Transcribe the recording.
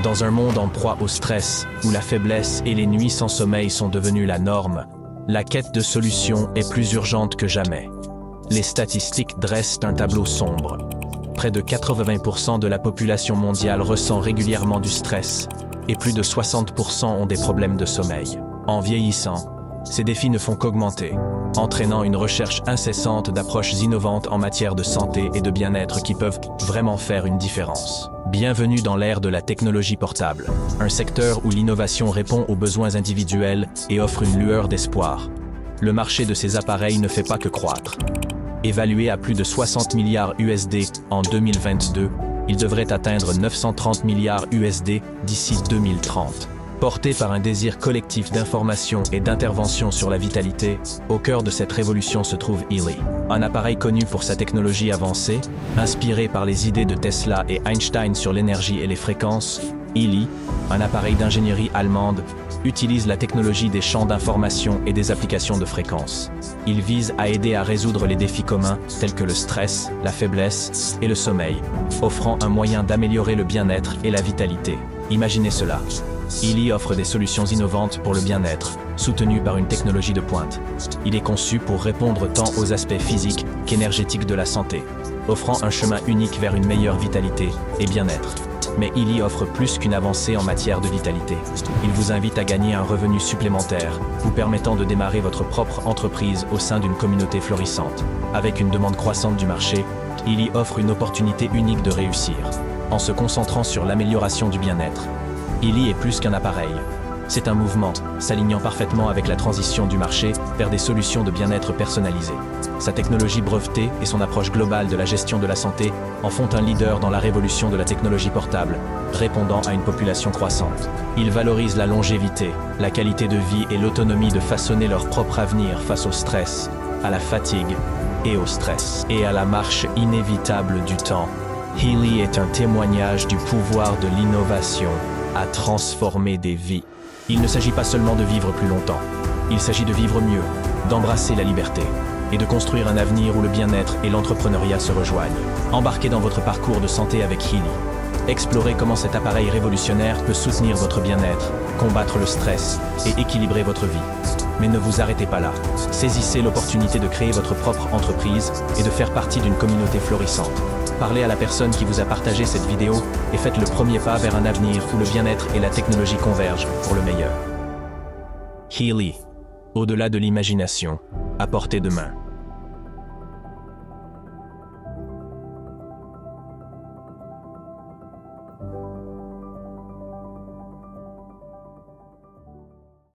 Dans un monde en proie au stress, où la faiblesse et les nuits sans sommeil sont devenues la norme, la quête de solutions est plus urgente que jamais. Les statistiques dressent un tableau sombre. Près de 80% de la population mondiale ressent régulièrement du stress, et plus de 60% ont des problèmes de sommeil. En vieillissant, ces défis ne font qu'augmenter, entraînant une recherche incessante d'approches innovantes en matière de santé et de bien-être qui peuvent vraiment faire une différence. Bienvenue dans l'ère de la technologie portable, un secteur où l'innovation répond aux besoins individuels et offre une lueur d'espoir. Le marché de ces appareils ne fait pas que croître. Évalué à plus de 60 milliards USD en 2022, il devrait atteindre 930 milliards USD d'ici 2030. Porté par un désir collectif d'information et d'intervention sur la vitalité, au cœur de cette révolution se trouve Healy. Un appareil connu pour sa technologie avancée, inspiré par les idées de Tesla et Einstein sur l'énergie et les fréquences, Healy, un appareil d'ingénierie allemande, utilise la technologie des champs d'information et des applications de fréquences. Il vise à aider à résoudre les défis communs tels que le stress, la faiblesse et le sommeil, offrant un moyen d'améliorer le bien-être et la vitalité. Imaginez cela. Healy offre des solutions innovantes pour le bien-être, soutenues par une technologie de pointe. Il est conçu pour répondre tant aux aspects physiques qu'énergétiques de la santé, offrant un chemin unique vers une meilleure vitalité et bien-être. Mais Healy offre plus qu'une avancée en matière de vitalité. Il vous invite à gagner un revenu supplémentaire, vous permettant de démarrer votre propre entreprise au sein d'une communauté florissante. Avec une demande croissante du marché, Healy offre une opportunité unique de réussir. En se concentrant sur l'amélioration du bien-être, Healy est plus qu'un appareil. C'est un mouvement, s'alignant parfaitement avec la transition du marché vers des solutions de bien-être personnalisées. Sa technologie brevetée et son approche globale de la gestion de la santé en font un leader dans la révolution de la technologie portable, répondant à une population croissante. Il valorise la longévité, la qualité de vie et l'autonomie de façonner leur propre avenir face au stress, à la fatigue et au stress, et à la marche inévitable du temps. Healy est un témoignage du pouvoir de l'innovation à transformer des vies. Il ne s'agit pas seulement de vivre plus longtemps, il s'agit de vivre mieux, d'embrasser la liberté et de construire un avenir où le bien-être et l'entrepreneuriat se rejoignent. Embarquez dans votre parcours de santé avec Healy. Explorez comment cet appareil révolutionnaire peut soutenir votre bien-être, combattre le stress et équilibrer votre vie. Mais ne vous arrêtez pas là. Saisissez l'opportunité de créer votre propre entreprise et de faire partie d'une communauté florissante. Parlez à la personne qui vous a partagé cette vidéo et faites le premier pas vers un avenir où le bien-être et la technologie convergent pour le meilleur. Healy, au-delà de l'imagination, à portée de main.